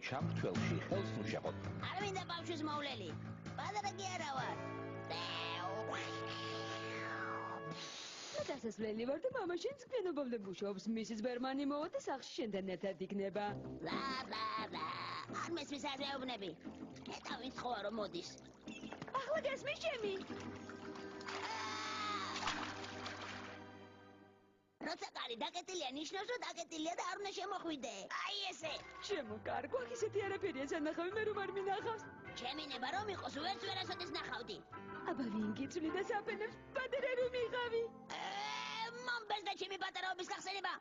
ჩამრთველში ხელს ნუ შეყოთ. არ მინდა ბავშვის მოვლელი. პატარა კი არა ვარ. დასასვლელი ვარ და მამა შენ წვენობამდე მუშაობს. მისის ბერმანი მოვა და სახლში შენთან ერთად იქნება. არ მესმის აზროვნები. ეტა ვინც ხوار რომ მოდის. ახლა გესმის ჩემი? როცა კარი დაკეტილია, ნიშნავს რომ დაკეტილია და არ უნდა შემოხვიდე. აი ესე. შემოკარგვა, ისეთი არაფერია სანახავი, მე რომ არ მინახავს. ჩემი ნება რომ იყოს, ვერც ვერასოდეს ნახავდი. აბა ვინ გიწვli და საფენებს პატარა რომ იყავი? მომბეზდა ჩემი პატარაობის გახსენება.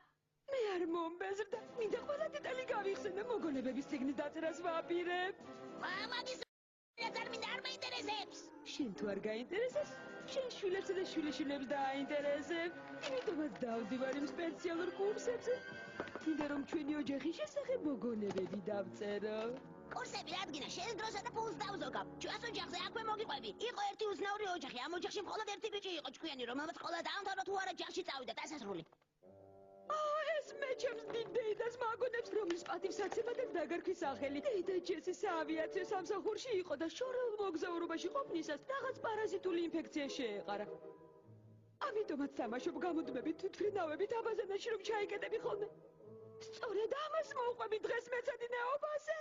მე არ მომბეზრდა, მინდა ყველა დეტალი გავიხსენე, მოგონებების წიგნის დაწერას ვაპირებ. მაგის არ მინდა, არ მაინტერესებს. შენ თუ არ გაინტერესებს, შენ შვილებსა და შვილიშვილებს დააინტერესებ. იმიტომაც დავდივარ იმ სპეციალურ კურსებზე. მინდა რომ ჩვენი ოჯახის შესახებ მოგონებები დავწერო. კურსები რადგინა შენ დროსა და ფულს დავზოგავ. ჩვენს ოჯახზე აქვე მოგიყვები. იყო ერთი უცნაური ოჯახი, ამ ოჯახში მხოლოდ ერთი ბიჭი იყო ჭკვიანი, რომელმაც ყველა დაამთავრა თუ არა ჯახში წავიდა დასასრული. ეს მე ჩემს დიდ დედას მაგონებს, რომლის პატივსაცემადაც დაგარქვის სახელი. დედა ჯესი საავიაციო სამსახურში იყო და შორეულ მოგზაურობაში ყოფნისას რაღაც პარაზიტული ინფექცია შეეყარა. ამიტომაც თამაშობ გამუდმებით თვითმფრინავებით აბაზანაში რომ ჩაიკეტები ხოლმე. სწორედ ამას მოვყვები დღეს მეცადინეობაზე.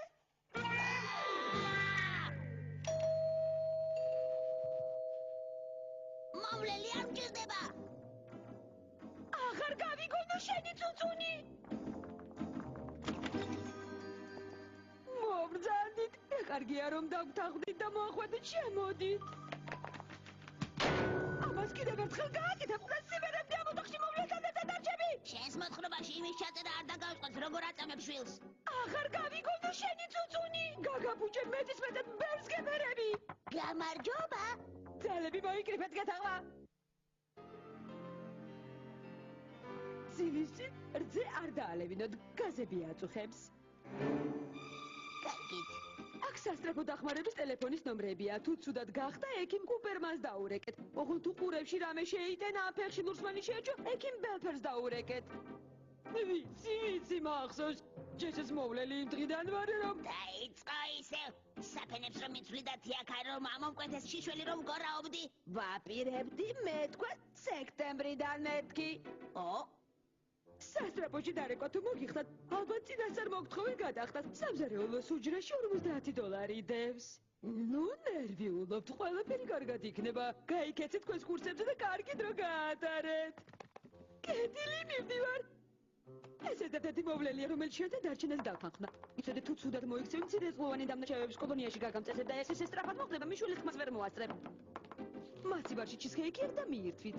მოვლელი არ მჭირდება. აღარ გავიგონო შენი წუწუნი. მობრძანდით, კარგია რომ დავთანხმდით და მოახვედით, შემოდით. ამას კიდევ ერთხელ გააკეთებ, და სიმერებდი ამ ოთახში მოვლენთან ერთად არჩები. შენს მოთხრობაში იმის ჩაწერა არ დაგავიწყოს, როგორ აწამებ შვილს. აღარ გავიგონო შენი წუწუნი. გაგაბუჭე მეტის მეტად ბერს გემერები. გამარჯობა. ძალები მოიკრიფეთ გეთაღვა. ძილისი რძე არ დაალევინოთ, გაზები აწუხებს. კარგით. აქ სასწრაფო დახმარების ტელეფონის ნომრებია. თუ ცუდად გახდა, ექიმ კუპერმანს დაურეკეთ. ოღონდ თუ ყურებში რამე შეიტენა, ფეხში ლურსმანი შეეჭო, ექიმ ბელფერს დაურეკეთ. ვიცი მახსოვს. ჯესის მოვლელი იმ დღიდან ვარ რომ დაიწყო ისევ. საფენებს რომ მიცვლი და თიაქარ რომ ამომკვეთეს შიშველი რომ გორაობდი. ვაპირებდი მეთქვა სექტემბრიდან მეთქი. სასწრაფოში დარეკვა თუ მოგიხდათ, ალბათ წინასწარ მოგთხოვე გადახდათ. სამზარეულო სუჯრაში $50 დევს. ნუ ნერვიულობთ, ყველაფერი კარგად იქნება. გაიქეცეთ თქვენს კურსებზე და კარგი დრო გაატარეთ. კეთილი მივდივარ. ეს ერთ-ერთი მოვლელია, რომელიც შეერთდა დარჩენას დავთანხმდა. იცოდე თუ ცუდად მოიქცევ მცირეწლოვანი დამნაშავეების კოლონიაში გაგამწესებ და ეს სწრაფად მოხდება, მიშვილის ხმას ვერ მოასწრებ. მასიბარში ჩიზქეიკი არ დამიირთვით.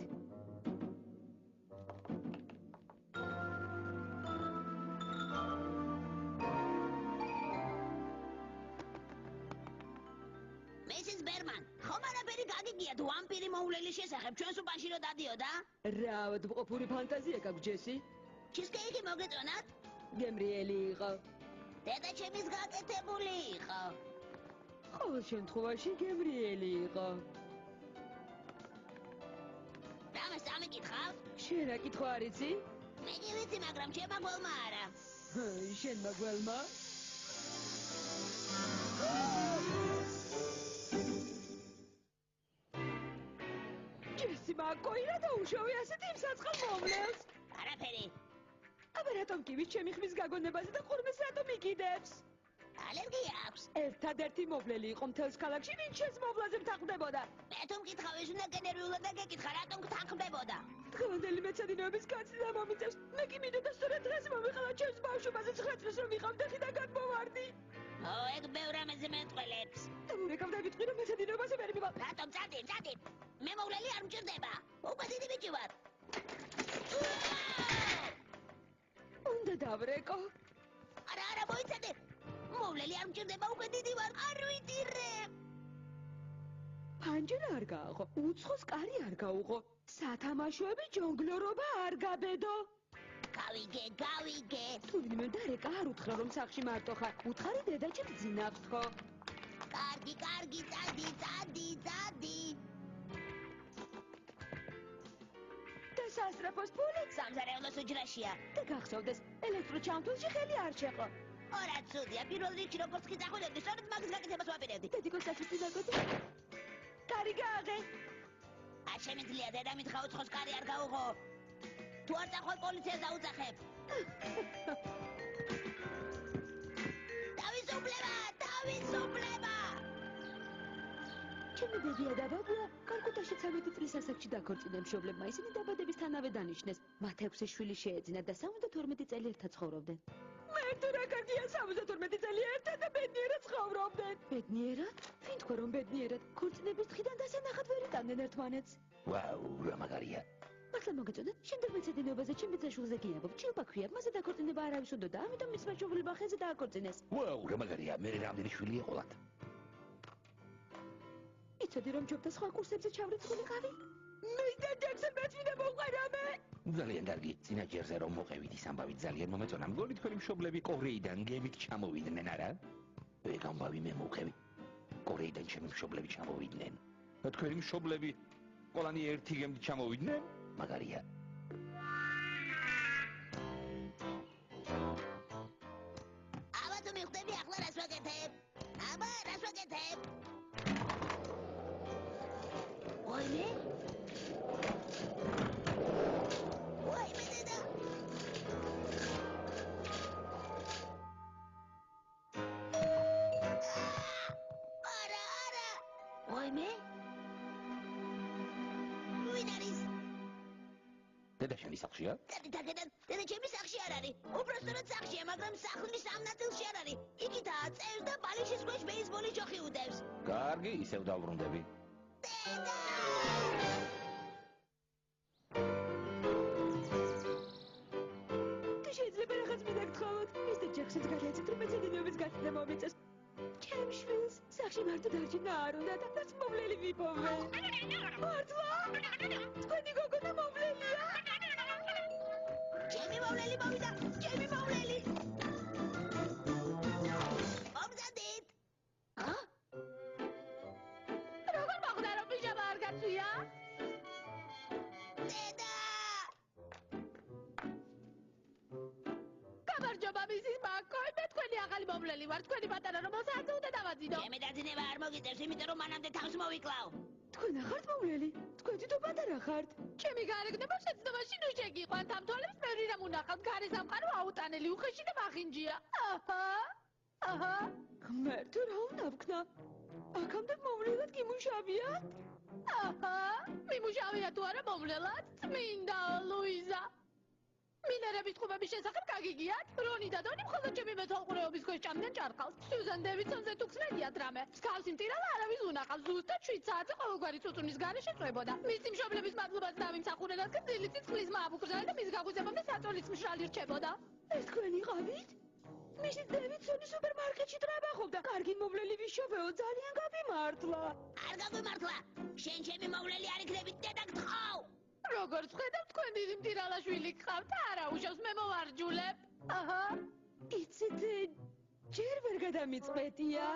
მისის ბერმან, ხომ არაფერი გაგიგია თუ ვამპირი მოვლელის შესახებ ჩვენს უბანში რო დადიოდა? რა ავადმყოფური ფანტაზია გაქვს ჯესი? ჩიზკეიკი მოგეწონათ? გემრიელი იყო. დედა ჩემის გაკეთებული იყო. ყოველ შემთხვევაში გემრიელი იყო. რამეს წამიკითხავ? შენ რა კითხვა არ იცი? მე კი ვიცი, მაგრამ ჩემმა გველმა არა. შენმა გველმა? ჯესი მაკოირა და უშოვი ასეთი იმ საწყალ მომლევს. არაფერი. აბა რატომ კივის ჩემი ხმის გაგონებაზე და ყურმეს რატომ იკიდებს? ალერგია აქვს. ერთადერთი მოვლელი იყო მთელს ქალაქში, ვინც შენს მოვლაზე მთანხმდებოდა. მე თუ მკითხავ, ის უნდა გენერვიულად და გეკითხა, რატომ გთანხმდებოდა? დღევანდელი მეცადინეობის კაცი და მომიწევს. მე კი მინდოდა სწორედ დღეს მომიხალა ჩემს ბავშვობაზე 9 წლის რომ ვიყავ და ხიდან გადმოვარდი. ეგ ბევრ რამეზე მეტყველებს. დამურეკავ და ვიტყვი რომ მეცადინეობაზე ვერ მივარ. რატომ წადი? მე მოვლელი არ მჭირდება. უკვე დიდი ბიჭი ვარ. უნდა დავრეკო. არა, მოიცადე. მოვლელი არ მჭირდება, უკვე დიდი ვარ. არ ვიტირე. ფანჯარა არ გააღო, უცხოს კარი არ გაუღო. სათამაშოები ჯონგლორობა არ გაბედო. გავიგე. თურმე დარეკა არ უთხრა რომ სახლში მარტო ხარ. უთხარი დედაჩემ ძინავს ხო? კარგი, წადი. და სასწრაფოს ფული სამზარეულო სუჯრაშია. და გახსოვდეს, ელექტროჩამთვლში ხელი არ შეყო. ორად ცუდია, პირველ რიგში როგორც კი წახვილებდი, სწორედ მაგის გაკეთებას ვაპირებდი. დედიკო საჭმელი ნაკოდი. კარი გააღე. არ შემიძლია დედამიწა უცხოს კარი არ გაუღო. თუ არ წახვალ პოლიციას დაუძახებ. თავისუფლება! ჩემი დედია და ბაბუა კალკუტაში 13 წლის ასაკში დაქორწინდნენ მშობლებმა. ისინი დაბადებისთანავე დანიშნეს. მათ 6 შვილი შეეძინათ და 72 წელი ერთად ცხოვრობდნენ. მე თუ რა კარგია 72 წელი ერთად და ბედნიერად ცხოვრობდნენ. ბედნიერად? ვინ თქვა რომ ბედნიერად? ქორწინების დღიდან დასანახად ვერ იტანდნენ ერთმანეთს. ვაუ, რა მაგარია. მართლა მოგეწონათ? შემდეგ მეცადინეობაზე ჩემი ძაშულზე გიამბობ. ჩილპა ქვია, მასზე დაქორწინება არავის უდოდა, ამიტომ მის მშობლებმა ხეზე დააქორწინეს. ვაუ, რა მაგარია. მე რამდენი შვილი ეყოლათ? იცოდი რომ ჯობდა სხვა კურსებზე ჩავრიცხულიყავი? მე და ჯექსონაც ვინდა მოყვარამე? ძალიან კარგი. წინა ჯერზე რომ მოყევით ის ამბავი ძალიან მომეწონა. მგონი თქვენი მშობლები კორეიდან გემით ჩამოვიდნენ, არა? ეგ ამბავი მე მოვყევი. კორეიდან ჩემი მშობლები ჩამოვიდნენ. და თქვენი მშობლები ყველანი ერთი გემით ჩამოვიდნენ? მაგარია. აბა თუ მიხდები ახლა რას ვაკეთებ? აბა რას ვაკეთებ? ვაიმე? ვაიმე დედა! არა! ვაიმე? ვინ არის? დედა შენი სახლშია? დედა ჩემი სახლში არ არის. უბრალოდ სახლშია, მაგრამ სახლის ამ ნაწილში არ არის. იქითაა წერს და ბალიშის ქვეშ ბეისბოლის ჯოხი უდევს. კარგი, ისევ დავბრუნდები. დედა! თუ შეიძლება რაღაც მიდაგთხოვოთ, ის და ჯექსონს გადაეცეთ რომ მეცადინეობის გასცდა მომიწეს. ჩემ შვილს სახლში მარტო დარჩენა არ უნდა და რაც მოვლელი ვიპოვე. მართლა? თქვენი გოგონა მოვლელია? ჩემი მოვლელი მოვიდა, ჩემი მოვლელი! მომზადეთ! როგორ მოხდა რომ პიჟამა არ გაწვია? დედა! გამარჯობა მისის მაკოი, მე თქვენი ახალი მოვლელი ვარ, თქვენი პატარა რომელსაც უნდა დავაძინო. ჩემი დაძინება არ მოგიწევს, იმიტომ რომ მანამდე თავს მოვიკლავ. თქვენ ახართ მოვლელი? თქვენ თვითონ პატარა ხართ? ჩემი გარეგნება შეცდომაში ნუ შეგიყვანთ ამ თვალებს მე რამ უნახავთ გარე სამყარო აუტანელი უხეში და მახინჯია. აჰა. ღმერთო რა უნდა ვქნა? აქამდე მოვლელად გიმუშავიათ? აჰა. მიმუშავია თუ არა მოვლელად? წმინდა ლუიზა. მინერების ხუბების შესახებ გაგიგიათ? რონი და დონი მხოლოდ ჩემი მეთვალყურეობის ქვეშ ჭამდნენ ჭარხალს. სიუზან დევიდსონზე თუ ხსნედიათ რამე. მსგავსი მტირალა არავის უნახავს. ზუსტად 7 საათზე ყოველგვარი წუწუნის გარეშე წვებოდა. მისი მშობლების მადლობას დავიმსახურე, რადგან ძილით წყლის მააბუქრზა და მის გაგუზებამდე საწოლიც მშრალი რჩებოდა. ეს თქვენი ყავით? მისი დევიდსონი სუპერმარკეტში ტრაბახობდა. კარგი მოვლელი ვიშოვეო, ძალიან გაბიმართლა. არ გაგვიმართლა. შენ ჩემი მოვლელი არ იქნები, დედა გთხოვ. როგორც ხედავთ, თქვენ დიდი მტირალაშვილი გყავთ, არა უშავს მე მოვარჯულებ. აჰა. იცით, ჯერ ვერ გადამიწყვეტია.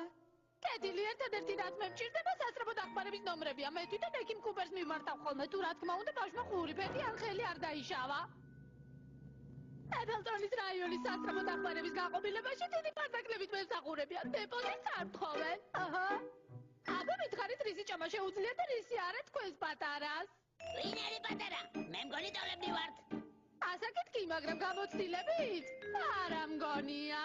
კეთილი, ერთადერთი რაც მე მჭირდება სასწრაფო დახმარების ნომრებია. მე თვითონ ექიმ კუპერს მიმართავ ხოლმე, თუ რა თქმა უნდა ბავშვმა ხური ფეთი ან ხელი არ დაიშავა. ედელტონის რაიონის სასწრაფო დახმარების გაყობილებაში დიდი პარტაკლებით მემსახურებიან. დეპოზიტს არ თხოვენ. აჰა. აბა მითხარით რისი ჭამა შეუძლიათ და რისი არა თქვენს პატარას. ვინ არის პატარა? მე მგონი ტოლები ვართ. ასაკით კი, მაგრამ გამოცდილებით? არა მგონია.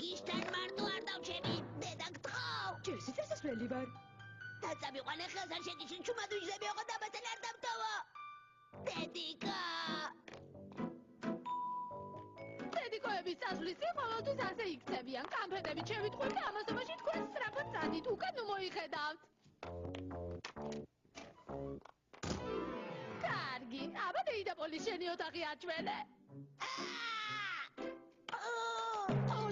გიშთან მარტო არ დავჩები, დედა გთხოვ. ჯერ სიცოცხლელი ვარ. დაწამიყვანე ხელს არ შეგიშინ, ჩუმად ვიჟდები ოღონდ ამასთან არ დავტოვო. დედიკო! დედიკოების წასვლის წინ ყოველთვის ასე იქცევიან. კამფეტებით შევიტყვით და ამასობაში თქვენ სწრაფად წადით, უკან ნუ მოიხედავთ. კარგი, აბა დეიდა პოლის შენი ოთახი აჩვენე.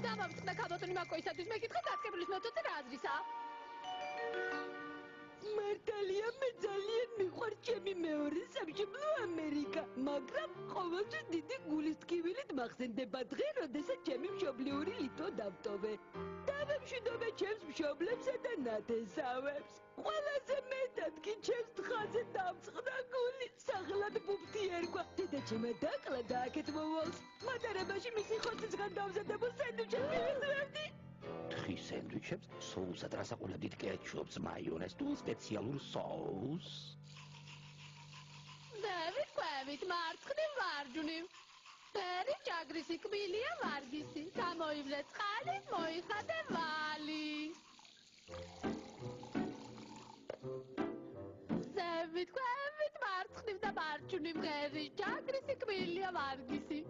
დამამწყდა ქალბატონი მაკოისათვის მეკითხა დაწკებულის მეთოდზე რა აზრისა? მართალია მე ძალიან მიყვარს ჩემი მეორე სამშობლო ამერიკა, მაგრამ ყოველთვის დიდი გულის ტკივილით მახსენდება დღე, როდესაც ჩემი მშობლიური ლიტო დავტოვე. დავემშვიდობე ჩემს მშობლებსა და ნათესავებს. ყველაზე მეტად კი ჩემს თხაზე დამწყდა გული, საღლად ბუფთი ერქვა. დედაჩემმა დაკლა და აქეთ მოვალს. მატარებაში მისი ხორცისგან დამზადებულ სენდვიჩებს მივიძვევდი. თხის სენდვიჩებს, სოუსად რასაყულებდით კეჩუპს, მაიონეზს თუ სპეციალურ სოუსს. დავით, მარცხნივ მარჯვნივ. ფერი ჭაგრისი კბილია ვარგისი. გამოივლე წყალი, მოიხადე ვალი. დავით, მარცხნივ და მარჯვნივ ღერი ჭაგრისი კბილია ვარგისი.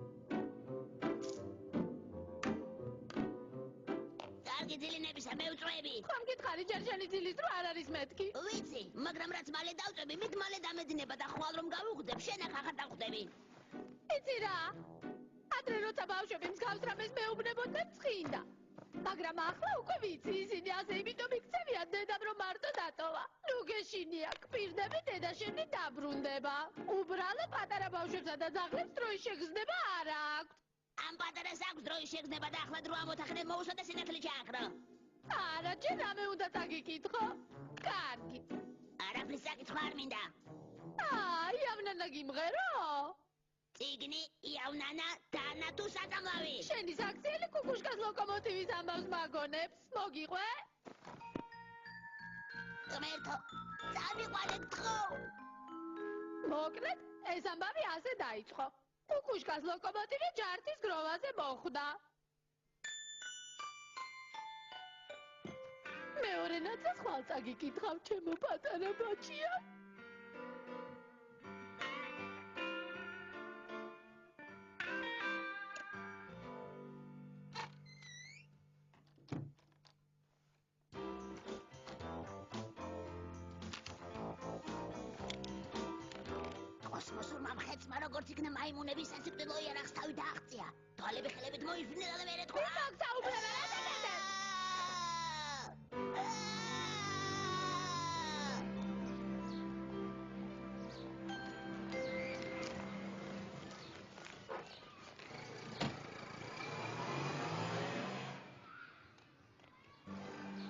კარგი დილინებისა, მეუწვევი. ხომ გითხარი ჯერჯანი დილის დრო არ არის მეთქი? ვიცი, მაგრამ რაც მალე დავწვევი, მით მალე დამეძინება და ხვალ რომ გავუხდებ, შენ აქ აღარ დავხვდები. იცი რა? ადრე როცა ბავშვები მსგავს რამეს მეუბნებოდა ცხინდა. მაგრამ ახლა უკვე ვიცი, ისინი ასე იმიტომ იქცევიან დედამ რომ მარტო დატოვა. ნუ გეშინია, გპირდები დედა შენი დაბრუნდება. უბრალოდ პატარა ბავშვებსა და ძაღლებს დროის შეგრძნება არ აქვთ. ამ პატარას აქვს დროის შეგრძნება და ახლა დრო ამოთახნე მოუსვა და სინათლე ჩააქრო. არა, ჯერ რამე უნდა წაგიკითხო. კარგი. არაფრის საკითხვა არ მინდა. იავნანა გიმღერო? წიგნი, იავნანა, დანა თუ საწამლავი. შენი საქციელი კუკუშკას ლოკომოტივის ამბავს მაგონებს. მოგიყვე? ღმერთო, წავიყვანე დღო. მოკლედ, ეს ამბავი ასე დაიწყო. კუკუშკას ლოკომოტივი ჯართის გროვაზე მოხვდა. მეორე ნაწილს ხვალ წაგიკითხავ, ჩემო პატარა ბაჭია. კოსმოსურმა მხედრმა როგორც იქნა მაიმუნების სასიკვდილო იარაღს თავი დააღწია. თვალები ხელებით მოიფრინდა და ვერ ეთქვა. ის აქ საუბრება რა დადადე?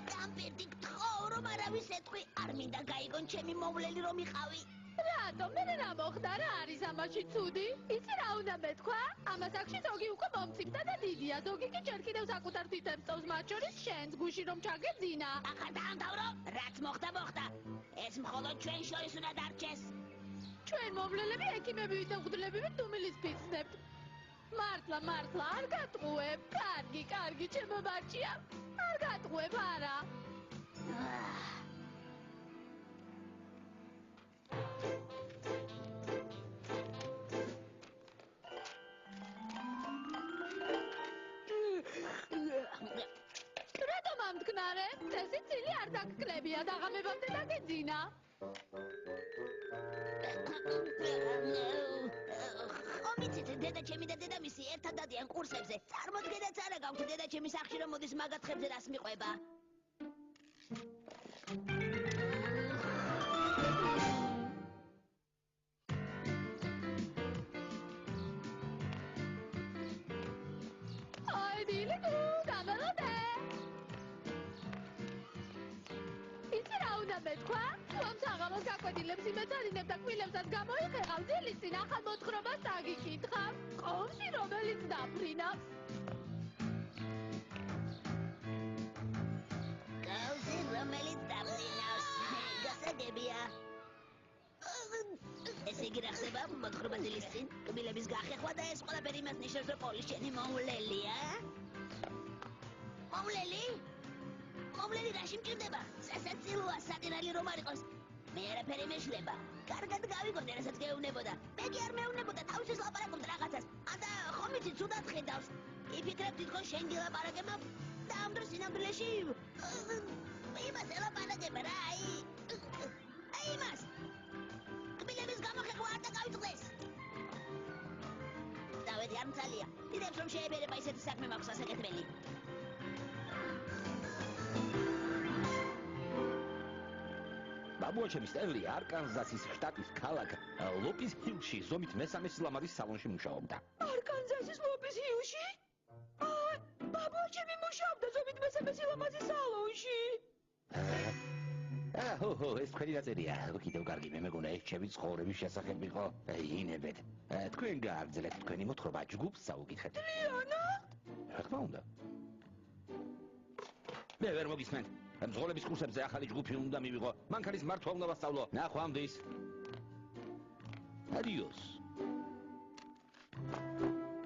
დამპირდი გთხოვ, რომ არავის ეთქვი, არ მინდა გაიგონ ჩემი მოვლელი რომ იყავი. რატომ მე რა მოხდა, რა არის ამაში ცუდი? იცი რა უნდა მეთქვა? ამას აქში ზოგი უკვე მომწიფდა და დიდია, ზოგი კი ჯერ კიდევ საკუთარ თვითებს წავს, მათ შორის შენს გუში რომ ჩაგეძინა. ახლა დაამთავრო, რაც მოხდა მოხდა. ეს მხოლოდ ჩვენ შორის უნდა დარჩეს. ჩვენ მოვლელები ექიმები და მღვდლებივით დუმილის ფიცნებთ. მართლა, არ გატყუებ. კარგი, ჩემო ბაჭია. არ გატყუებ, არა. რატომ ამტკნარე? წესი წილი არ დაგკლებია, დაღამებამდე დაგეძინა. ხომიცით, დედაჩემი და დედამისი ერთად დადიან კურსებზე. წარმოდგენაც არა გაქვთ დედაჩემი სახლში რომ მოდის მაგათხებზე რას მიყვება. მეთქვა, რომ საღამოს გაკვედილებს იმეცადინებ და კვილებსაც გამოიხეღავ, დილის წინ ახალ მოთხრობას წაგიკითხავ, ყომში რომელიც დაფრინავს. ყომში რომელიც დაფრინავს, გასაგებია. ესე იგი რა ხდება მოთხრობა დილის წინ, კვილების გახეხვა და ეს ყველაფერი იმას ნიშნავს, რომ პოლი შენი მოვლელია? მოვლელი? მოვლელი რაში მჭირდება? სასაცილოა, სატირალი რომ არ იყოს. მე არაფერი მეშლება. კარგად გავიგონე, რასაც გეუბნებოდა. მე კი არ მეუბნებოდა, თავისას ლაპარაკობთ რაღაცას. ანდა ხომ იცი, ცუდად ხედავს. იფიქრებ თვითონ შენ გილაპარაკებ და ამ დროს სინამდვილეში იმას ელაპარაკებ რა, აი იმას. კბილების გამოხეხვა არ დაგავიწყდეს. დავედი არ მცალია. დიდებს რომ შეებერება ისეთი საქმე მაქვს ასაკეთებელი. ბაბუაჩემი სტენლი არკანზასის შტატის ქალაქ ლოპის ჰილში ზომით მესამე სილამაზის სალონში მუშაობდა. არკანზასის ლოპის ჰილში? ბაბუაჩემი მუშაობდა ზომით მესამე სილამაზის სალონში. ჰო, ეს თქვენი დაწერია. კიდევ კარგი მე მეგონა ეს ჩემი ცხოვრების შესახებ იყო. ინებეთ. თქვენ გააგრძელებთ თქვენი მოთხრობა ჯგუფს საუკითხეთ. ლიანა? რა თქმა უნდა. მე ვერ მოგისმენთ. მძღოლების კურსებზე ახალი ჯგუფი უნდა მივიღო. მანქანის მართვა უნდა ვასწავლო. ნახვამდის. ადიოს.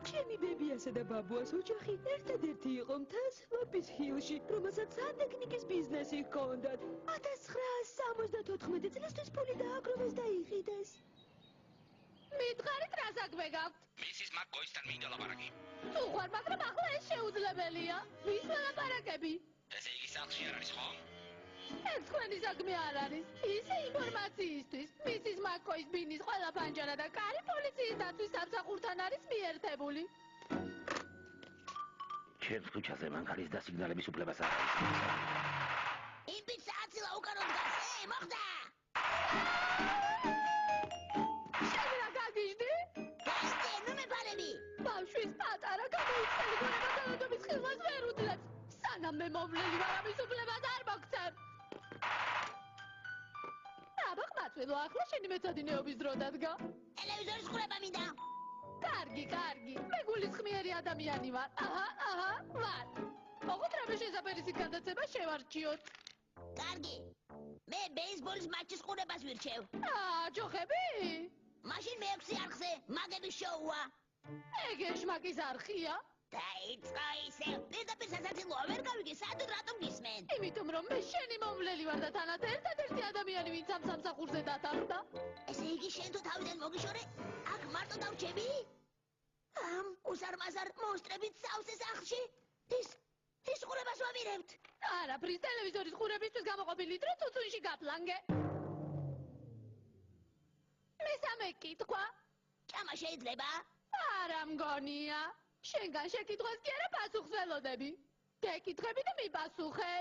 ჩემი ბებიასა და ბაბუას ოჯახი ერთადერთი იყო მთას ლოპის ჰილში, რომელსაც სანტექნიკის ბიზნესი ჰქონდათ. 1974 წლისთვის ფული დააგროვეს და იყიდეს. მითხარით რა საქმე გაქვთ? მისის მაკ-გოისთან მინდა ლაპარაკი. თუ ხარ, მაგრამ ახლა ეს შეუძლებელია. ვის ველაპარაკები? ესე იგი სახლში არ არის ხო? ეს თქვენი საქმე არ არის. ისე ინფორმაციისთვის. მისის მაკ-გოის ბინის ყველა ფანჯარა და კარი პოლიციის დაცვის სამსახურთან არის მიერთებული. ჩემს ქუჩაზე მანქანის და სიგნალების უფლებას არ არის. იმ პიცა აცილა უკანო დგას. მოხდა! შენ რა გაგიჟდი? გასტე, ნუ მეფალები! ბავშვის პატარა გამოიწელი გონება ძალადობის ხილვას ვერ უდლებს. სანამ მე მოვლელი ვარ ამის უფლებას არ მოგცემ. აბა ხმაწვილო, ახლა შენი მეცადინეობის დრო დადგა. ტელევიზორის ყურება მინდა. კარგი, მე გულისხმიერი ადამიანი ვარ. აჰა, ვარ. მოხოთ რამე შესაფერისი გადაცემა შევარჩიოთ. კარგი. მე ბეისბოლის მატჩის ყურებას ვირჩევ. ჯოხები? მაშინ მე-6 არხზე მაგების შოუა. ეგ ეშმაკის არხია. დაიწყო ისე. პირდაპირ სასაცილოა ვერ გავიგე, სად რატომ გისმენ? იმიტომ რომ მე შენი მომვლელი ვარ და თანაც ერთადერთი ადამიანი ვინც ამ სამსახურზე დათანხმდა. ესე იგი შენ თუ თავიდან მოგიშორე? აქ მარტო დავჩები? უსარმაზარ მონსტრებით სავსე სახლში? ის ყურებას ვამირებთ. არაფრის ტელევიზორის ყურებისთვის გამოყოფილი დრო თუთუნში გაფლანგე. მესამე კითხვა. ჭამა შეიძლება? არა მგონია. შენგან შეკითხვას კი არა პასუხს ველოდები. გეკითხები და მიპასუხე.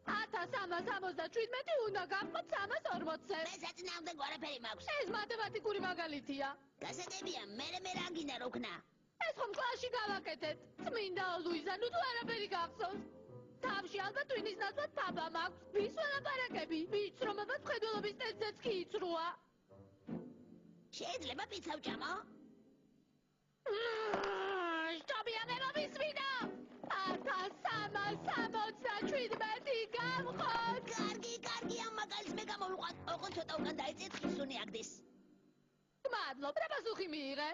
1377 უნდა გავყოთ 340-ზე. მე საწინააღმდეგო არაფერი მაქვს. ეს მათემატიკური მაგალითია. გასაგებია, მე რა გინდა რო ქნა? ეს ხომ კლასში გავაკეთეთ. წმინდა ლუიზა, ნუ თუ არაფერი გახსოვს. თავში ალბათ ტვინის ნაცვლად თაბა მაქვს. ვის ველაპარაკები? ვის რომელსაც მხედველობის ტესტზეც კი იცრუა. შეიძლება პიცა ვჭამო? შტობია მე მომისმინა. 1377 გავხოთ. კარგი, ამ მაგალითს მე გამოვიყვან. ოღონდ ცოტა უკან დაიწეთ ხისუნი აგდეს. მადლობ, რა პასუხი მიიღე?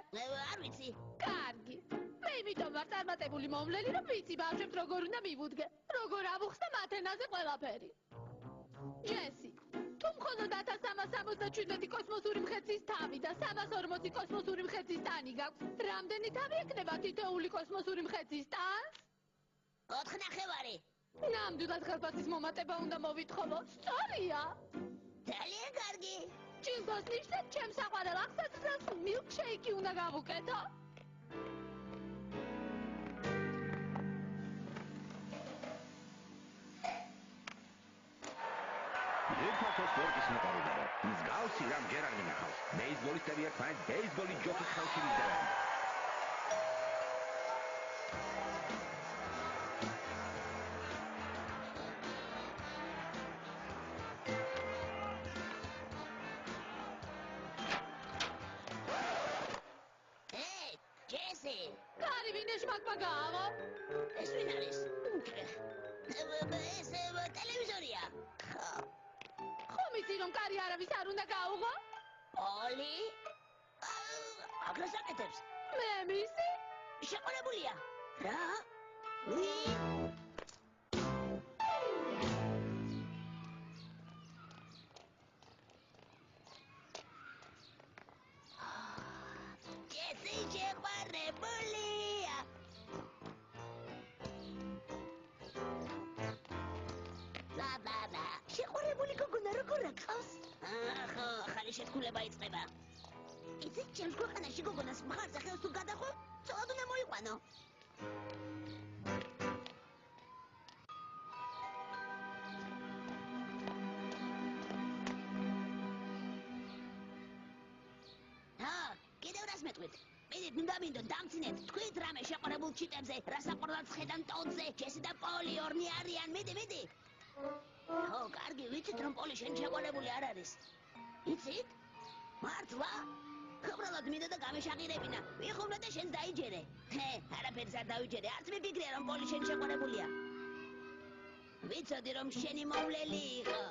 არ ვიცი. კარგი. მე იმიტომ ვარ წარმატებული მომვლელი, რომ ვიცი ბავშვებს როგორ უნდა მივუდგე. როგორ ავუხსნა მათენაზე ყველაფერი. ჯესი, თუ მხოლოდ 1377 კოსმოსური მხეცის თავი და 340 კოსმოსური მხეცის ტანი გაქვს, რამდენი თავი ექნება თითოეული კოსმოსური მხეცის ტანს? 4 ნახევარი. ნამდვილად ხელფასის მომატება უნდა მოვითხოვო. სწორია. ძალიან კარგი. ჯილდოს ნიშნად ჩემს საყვარელ აღსასრულს მილკშეიკი უნდა გავუკეთო. ერთმანეთს სპორტის მოყვარული ვარ. მსგავსი რამ ჯერ არ მინახავს. ბეისბოლისტები ერთმანეთს ბეისბოლის ჯოქის ხელში მისდევენ. ჯესი! კარი ვინ ეშმაკმა გააღო? ეს ვინ არის? ეს ტელევიზორია. ხომ იცი რომ კარი არავის არ უნდა გაუღო? ოლი? აგრეს აკეთებს. მე მისი? შეყოლებულია. რა? ჯესი შეყვარებულია. ლა. შეყვარებული გოგონა როგორ აკავს? ხო, ახალი შეთქმულება იწყება. იცი, ჩემს ქვეყანაში გოგონას მხარზე ხელს თუ გადახო, ცოლად უნდა მოიყვანო. მოგესალმებით. მიდით, ნუ მინდოთ დამცინეთ, თქვით რამე შეყარებულ ჩიტებზე, რასაყრდალს ხედან ტონზე, ჯესი და პოლი ორნი არიან, მიდი. ო, კარგი, ვიცით რომ პოლი შენ შეყარებული არ არის. იცით? მართლა? უბრალოდ მინდა და გამეშაყირებინა. ვიხოვნე და შენს დაიჯერე. არაფერს არ დავიჯერე, არც მიფიქრია რომ პოლი შენ შეყარებულია. ვიცოდი რომ შენი მოვლელი იყო.